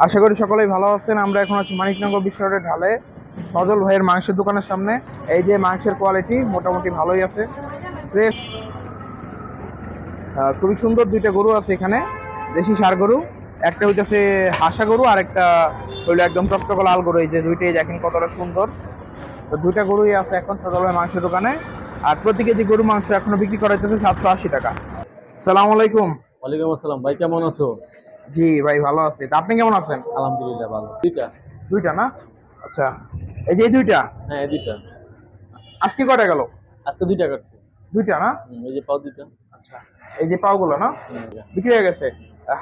আশা করি সকলেই ভালো আছেন। আমরা এখন আছি মানিকনগর বিশ্ব রোডের ঢালে সজল ভাইয়ের মাংসের দোকানের সামনে। এই যে মাংসের কোয়ালিটি মোটামুটি ভালোই আছে, ফ্রেশ। খুবই সুন্দর দুইটা গরু আছে এখানে, দেশি ষাঁড় গরু। একটা হইতেছে হাসা গরু আর একটা হইলো একদম টকটক লাল গরু। এই যে দুইটাই দেখেন কতটা সুন্দর। তো দুইটা গরুই আছে এখন সজল ভাইয়ের মাংসের দোকানে। আর প্রতি কেজি গরু মাংস এখনো বিক্রি করা হইতেছে 780 টাকা। সালাম আলাইকুম। ওয়ালাইকুম আসসালাম ভাই, কেমন আছো? জি ভাই ভালো আছি, তা আপনি কেমন আছেন? আলহামদুলিল্লাহ ভালো। দুইটা? দুইটা না, আচ্ছা। এই যে এই দুইটা হ্যাঁ এই দুইটা। আজকে কয়টা গেল? আজকে দুইটা কাটছি। দুইটা না, এই যে পাও দুইটা। আচ্ছা। এই যে পাওগুলো না বিক্রি হয়ে গেছে।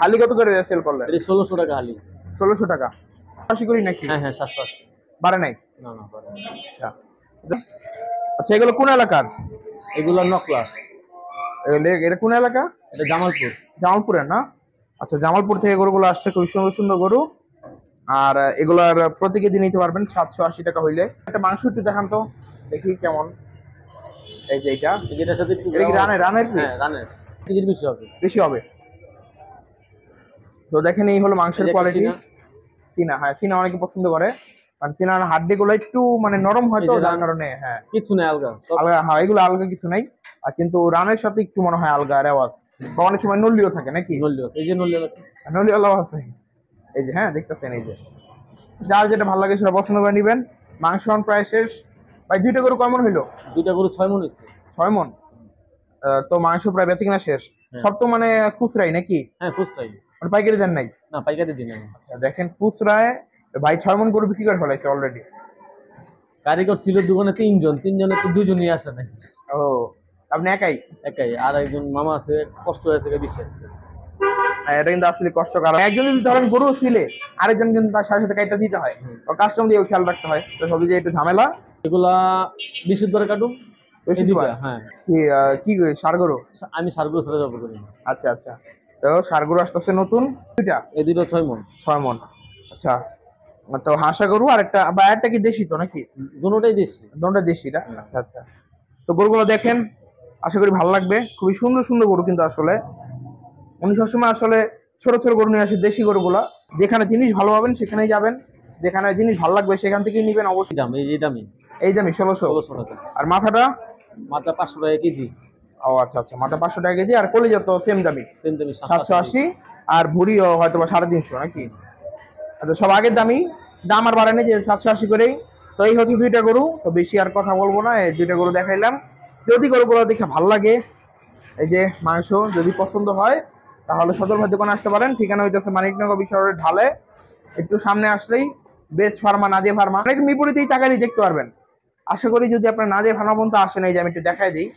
হালি কত করে সেল করলেন? এটা 1600 টাকা হালি। 1600 টাকা। আশি করি নাকি? হ্যাঁ হ্যাঁ 780। বাড়ে নাই? না না বাড়ে নাই। আচ্ছা আচ্ছা, এগুলো কোন এলাকার? এগুলো নকলা। এটা কোন এলাকা? এটা জামালপুর। জামালপুরের না, আচ্ছা। জামালপুর থেকে গরুগুলো আসছে, খুবই সুন্দর সুন্দর গরু। আর এগুলার প্রতি কেজি নিতে পারবেন 780 টাকা হইলে। একটা মাংস একটু দেখান তো দেখি কেমন। এই যে এটা, এটার সাথে একটু এটা কি রানের? হ্যাঁ রানের কেজি বেশি হবে। বেশি হবে। তো দেখেন এই হলো মাংসের কোয়ালিটি। চীনা, হ্যাঁ চীনা অনেকে পছন্দ করে, কারণ চীনার হাড্ডি গুলো একটু মানে নরম হয়তো, যার কারণে। হ্যাঁ কিছু নেই আলগা, আলগা, হ্যাঁ এগুলো আলগা কিছু নাই। আর কিন্তু রানের সাথে একটু মনে হয় আলগা রেওয়াজ, বা অনেক সময় নল্লিও থাকে নাকি? নলিও, এই যে নলিও নলিও আছে। এই যে হ্যাঁ দেখতেছেন, এই যে যার যেটা ভালো লাগে সেটা পছন্দ করে নিবেন। মাংস প্রায় শেষ ভাই। দুইটা গরু কেমন হইলো? দুইটা গরু 6 মণ হয়েছে। 6 মণ। তো মাংস প্রায় বেচে কিনা শেষ। সব তো মানে খুচরাই নাকি? হ্যাঁ খুচরাই, মানে পাইকারি দেন নাই? না পাইকারি দিন আমি। দেখেন খুচরায় ভাই 6 মণ গরু বিক্রি করে ফেলাইছে অলরেডি। কারিগর ছিল দোকানে 3 জন, 3 জনের তো 2 জনই আসে নাই। ও আপনি একাই? একাই, আর একজন মামা আছে, কষ্ট হয়েছে বেশি আছে। এটা কিন্তু আসলে কষ্ট, কারণ একজন যদি ধরেন গরু ছিলে, আরেকজন কিন্তু তার সাথে সাথে কাইটা দিতে হয়, কাস্টম দিয়ে খেয়াল রাখতে হয়। তো সবই যে একটু ঝামেলা। এগুলা বিশুদ্ধ ধরে কাটুন। হ্যাঁ কি ষাঁড় গরু? আমি সারগুলো ছেড়ে যাবো করি। আচ্ছা আচ্ছা, তো ষাঁড় গরু আসতেছে নতুন দুইটা। এই দুটো 6 মণ। 6 মণ, আচ্ছা। তো হাসা গরু আর একটা, বা একটা কি দেশি তো নাকি? দুটোটাই দেশি। দুটোটা দেশিটা, আচ্ছা আচ্ছা। তো গরুগুলো দেখেন, আশা করি ভালো লাগবে। খুবই সুন্দর সুন্দর গরু কিন্তু। আসলে উনি সবসময় আসলে ছোট ছোট গরু নিয়ে আসে, দেশি গরুগুলা। যেখানে জিনিস ভালো পাবেন সেখানেই যাবেন, যেখানে জিনিস ভালো লাগবে সেখান থেকেই নিবেন অবশ্যই। দাম এই দামি। এই দামি 1600 টাকা। আর মাথাটা? মাথা 500 টাকা কেজি। ও আচ্ছা আচ্ছা, মাথা 500 টাকা কেজি। আর কলিজা তো সেম দামি, সেম দামি 780। আর ভুড়িও হয়তো বা 350 নাকি? আচ্ছা, সব আগের দামি, দাম আর বাড়েনি, যে 780 করেই। তো এই হচ্ছে দুইটা গরু। তো বেশি আর কথা বলবো না, এই দুইটা গরু দেখাইলাম। যদি গরুগুলো দেখে ভালো লাগে, এই যে মাংস যদি পছন্দ হয়, তাহলে সজল ভাই দোকানে আসতে পারেন। ঠিকানা হইতেছে মানিকনগর বিশ্ব রোডের ঢালে। একটু সামনে আসলেই বেস্ট ফার্মা, নাজে ফার্মা, অনেক বিপরীতেই তাকালেই দেখতে পারবেন। আশা করি যদি আপনার নাজে ফার্মা পর্যন্ত আসেন, এই যে আমি একটু দেখাই দিই,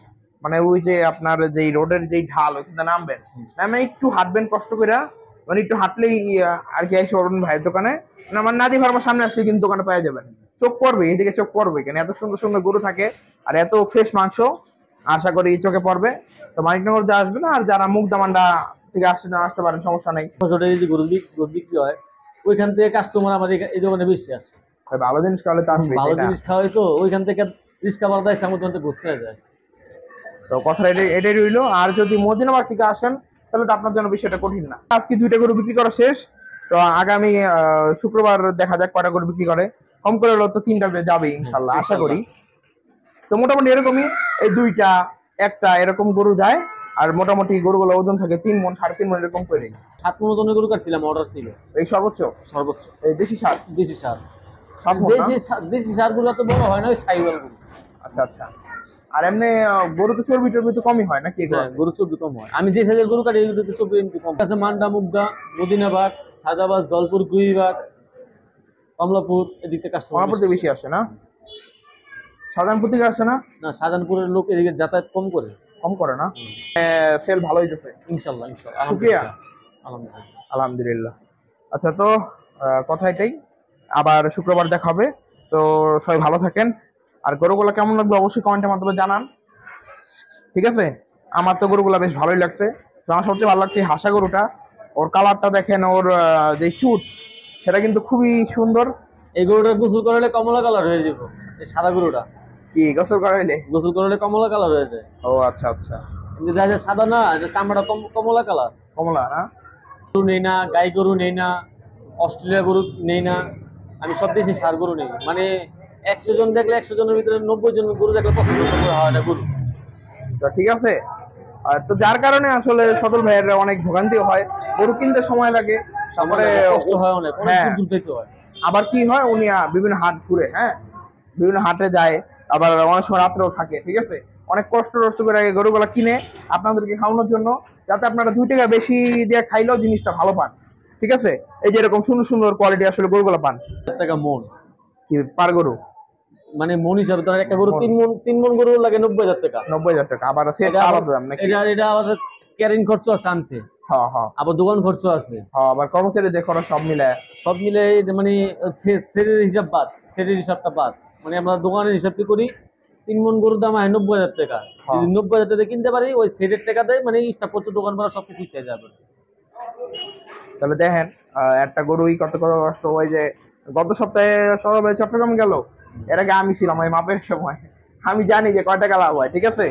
মানে ওই যে আপনার যেই রোডের যেই ঢাল, ওইখানে নামবেন, নামে একটু হাঁটবেন কষ্ট করে, মানে একটু হাঁটলেই আর কি এসে পড়বেন ভাইয়ের দোকানে। মানে আমার নাজি ফার্মার সামনে আসলে কিন্তু দোকানে পাওয়া যাবেন। চোখ পড়বে এদিকে, চোখ পড়বে কেন, এত সুন্দর সুন্দর গরু থাকে আর এত ফ্রেশ মাংস। আশা করি চোখে পড়বে। তো মানিকনগর দিয়ে আসবেন, আর যারা মুগদামান্ডা থেকে আসতে পারেন, সমস্যা নেই। ছোট যদি গরু বিক্রি হয়, ওইখান থেকে কাস্টমার আমাদের এই দোকানে বেশি আসে। ভালো জিনিস খাওয়ালে তো আসবে, ভালো জিনিস খাওয়াই তো ওইখান থেকে রিস্কা বাড়ায় সামনে বুঝতে যায়। তো কথা এটাই রইলো। আর যদি মদিনাবাদ থেকে আসেন, তাহলে তো আপনার জন্য বিষয়টা কঠিন না। আজকে দুইটা গরু বিক্রি করা শেষ। তো আগামী শুক্রবার দেখা যাক কয়টা গরু বিক্রি করে। কম করে হলো তো 3টা যাবে ইনশাল্লাহ, আশা করি। তো মোটামুটি এরকমই, এই 2টা 1টা এরকম গরু যায়। আর মোটামুটি গরুগুলো ওজন থাকে 3 মণ 3.5 মণ এরকম করে। 7 মণ ওজনের গরু কাটছিলাম, অর্ডার ছিল। এই সর্বোচ্চ এই দেশি সার। দেশি সার, দেশি সার গুলো তো বড় হয় না, ওই সাইওয়াল গরু। আচ্ছা আচ্ছা। আর এমনি গরু তো চর্বি টর্বি তো কমই হয় নাকি? গরু চর্বি কম হয়। আমি যে সাইজের গরু কাটি এগুলোতে চর্বি একটু কম আছে। মান্ডা, মুগদা, মদিনাবাগ, সাদাবাজ, দলপুর, গুইবাগ, কমলাপুর, এদিকে কাস্টমার বেশি আসে না? শাহজাহানপুর থেকে আসে না? না, শাহজাহানপুরের লোক এদিকে যাতায়াত কম করে না। সেল ভালো হইতেছে ইনশাল্লাহ। শুকরিয়া, আলহামদুলিল্লাহ। আলহামদুলিল্লাহ। আচ্ছা, তো কথা এটাই, আবার শুক্রবার দেখা হবে। তো সবাই ভালো থাকেন। আর গরুগুলো কেমন লাগবে অবশ্যই কমেন্টের মাধ্যমে জানান, ঠিক আছে? আমার তো গরুগুলো বেশ ভালোই লাগছে। তো আমার সবচেয়ে ভালো লাগছে হাসা গরুটা। ওর কালারটা দেখেন, ওর যে চুট, সেটা কিন্তু খুবই সুন্দর। এই গরুটা গোসল করলে কমলা কালার হয়ে যাবে। এই সাদা গরুটা কি গোসল করাইলে? গোসল করলে কমলা কালার হয়ে যায়। ও আচ্ছা আচ্ছা। সাদা না, চামড়া কমলা কালার। কমলা না? গরু নেই না, গাই গরু নেই না, অস্ট্রেলিয়া গরু নেই না, আমি সব দেশি সার গরু নেই। মানে 100 জন দেখলে 100 জনের ভিতরে 90 জন গরু দেখলে পছন্দ করে হয় না গরু। তো ঠিক আছে। তো যার কারণে আসলে সদল ভাইয়ের অনেক ভোগান্তি হয়, গরু কিনতে সময় লাগে, তারপরে কষ্ট হয় অনেক, অনেক হ্যাঁ দূর যেতে হয়। আবার কি হয় উনি বিভিন্ন হাট ঘুরে, হ্যাঁ বিভিন্ন হাটে যায়, আবার অনেক সময় রাত্রেও থাকে, ঠিক আছে। অনেক কষ্ট টষ্ট করে গরুগুলা কিনে আপনাদেরকে খাওয়ানোর জন্য, যাতে আপনারা 2 টাকা বেশি দিয়ে খাইলেও জিনিসটা ভালো পান, ঠিক আছে। এই যে এরকম সুন্দর সুন্দর কোয়ালিটি আসলে গরুগুলা পান। টাকা মন, কি পার গরু? মানে মন হিসাবে ধরেন একটা গরু মণ। 3 মণ গরু লাগে 90,000 টাকা। 90,000 টাকা, আবার সেট এটা আলাদা দাম নাকি? এটা আবার ক্যারিং খরচ আছে আনতে, হ্যাঁ হ্যাঁ আবার দোকান খরচ আছে, হ্যাঁ, আবার কর্মচারীদের খরচ সব মিলে। সব মিলে এই যে মানে সেটের হিসাব বাদ, সেটের হিসাবটা বাদ, মানে আমরা দোকানের হিসাবটি করি 3 মণ গরুর দাম হয় 90,000 টাকা। যদি 90,000 টাকা কিনতে পারি ওই সেটের টাকা দেয়, মানে স্টাফ খরচ দোকান ভাড়া সবকিছু উঠে যাবে। তাহলে দেখেন একটা গরুই কত কত কষ্ট হয়। যে গত সপ্তাহে সকালে চট্টগ্রাম গেল, এর আগে আমি ছিলাম ওই মাপের সময়, আমি জানি যে কয় টাকা লাভ হয়, ঠিক আছে।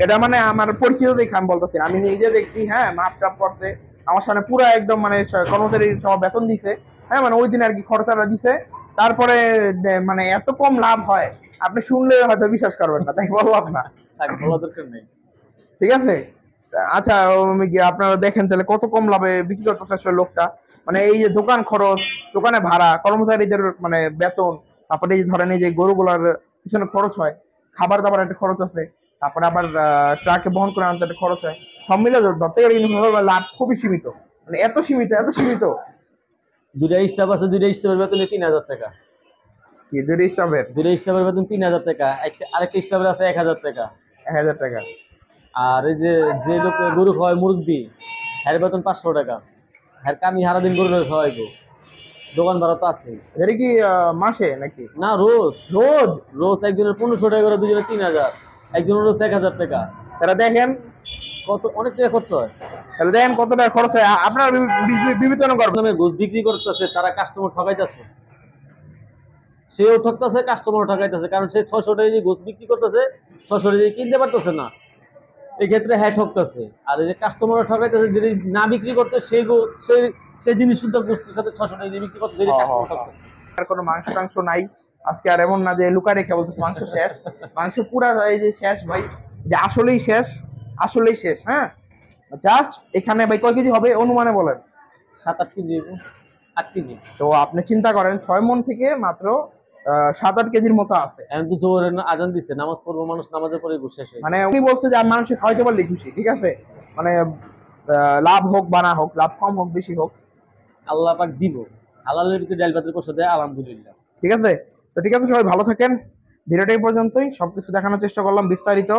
এটা মানে আমার পরিচিত দেখে আমি বলতেছি, আমি নিজে দেখছি, হ্যাঁ মাপ টাপ করছে আমার সামনে পুরো একদম, মানে কর্মচারীর সব বেতন দিছে, হ্যাঁ মানে ওই দিন আর কি খরচাটা দিছে। তারপরে মানে এত কম লাভ হয়, আপনি শুনলে হয়তো বিশ্বাস করবেন না, তাই বললাম না। থাক, বলা দরকার নেই। ঠিক আছে। আচ্ছা আপনারা দেখেন তাহলে কত কম লাভে বিক্রি করতেছে আসলে লোকটা। মানে এই যে দোকান খরচ, দোকানে ভাড়া, কর্মচারীদের মানে বেতন, তারপরে এই যে ধরেন এই যে গরুগুলার পিছনে খরচ হয়, খাবার দাবার একটা খরচ আছে, তারপরে আবার ট্রাকে বহন করে আনতে একটা খরচ হয়, সব মিলে ধরতে গেলে কিন্তু লাভ খুবই সীমিত, মানে এত সীমিত এত সীমিত। 2টা স্টাফ আছে, 2টা স্টাফের বেতন 3,000 টাকা। কি দুই স্টাফের 2টা স্টাফের বেতন 3,000 টাকা, আরেকটা স্টাফের আছে 1,000 টাকা। 1,000 টাকা। আর এই যে যে লোক গরু খাওয়ায় মুরব্বি, এর বেতন 500 টাকা। আর কামি সারাদিন গরু খাওয়াইবো, দোকান ভাড়া তো আছে। এটা কি মাসে নাকি না, রোজ রোজ? রোজ একজনের 1500 টাকা করে, দুজনের 3,000, একজনের রোজ 1,000 টাকা। তারা দেখেন কত অনেক টাকা খরচ হয়। তাহলে দেখেন কত টাকা খরচ হয়, আপনারা বিবেচনা করবেন। দামে গোস বিক্রি করতেছে, তারা কাস্টমার ঠকাইতেছে, সেও ঠকতেছে, কাস্টমার ঠকাইতেছে, কারণ সে 600 টাকা দিয়ে গোস বিক্রি করতেছে, 600 টাকা দিয়ে কিনতে পারতেছে না, এই ক্ষেত্রে হ্যাঁ ঠকতেছে। আর এই যে কাস্টমার ঠকাইতেছে, যদি না বিক্রি করতে সেই জিনিস শুদ্ধ গোস্তের সাথে 600 টাকা দিয়ে বিক্রি করতে, যদি কাস্টমার ঠকতেছে। আর কোনো মাংস টাংস নাই আজকে, আর এমন না যে লুকা রেখে বলতেছে মাংস শেষ, মাংস পুরা এই যে শেষ ভাই, যে আসলেই শেষ, আসলেই শেষ। হ্যাঁ জাস্ট এখানে ভাই কয় কেজি হবে অনুমানে বলেন? 7-8 কেজি, 8 কেজি। তো আপনি চিন্তা করেন 6 মণ থেকে মাত্র 7-8 কেজির মতো আছে। এখন তো জোহরের আজান দিচ্ছে, নামাজ পড়বো, মানুষ নামাজের পরে ঘুষ শেষ হয়। মানে উনি বলছে যে মানুষ খাওয়াইতে পারলে খুশি, ঠিক আছে। মানে লাভ হোক বা না হোক, লাভ কম হোক বেশি হোক, আল্লাহ পাক দিব, হালালের ভিতরে ডাল ভাতের কষা দেয়, আলহামদুলিল্লাহ। ঠিক আছে। তো ঠিক আছে, সবাই ভালো থাকেন। ভিডিওটা এই পর্যন্তই, সবকিছু দেখানোর চেষ্টা করলাম বিস্তারিত।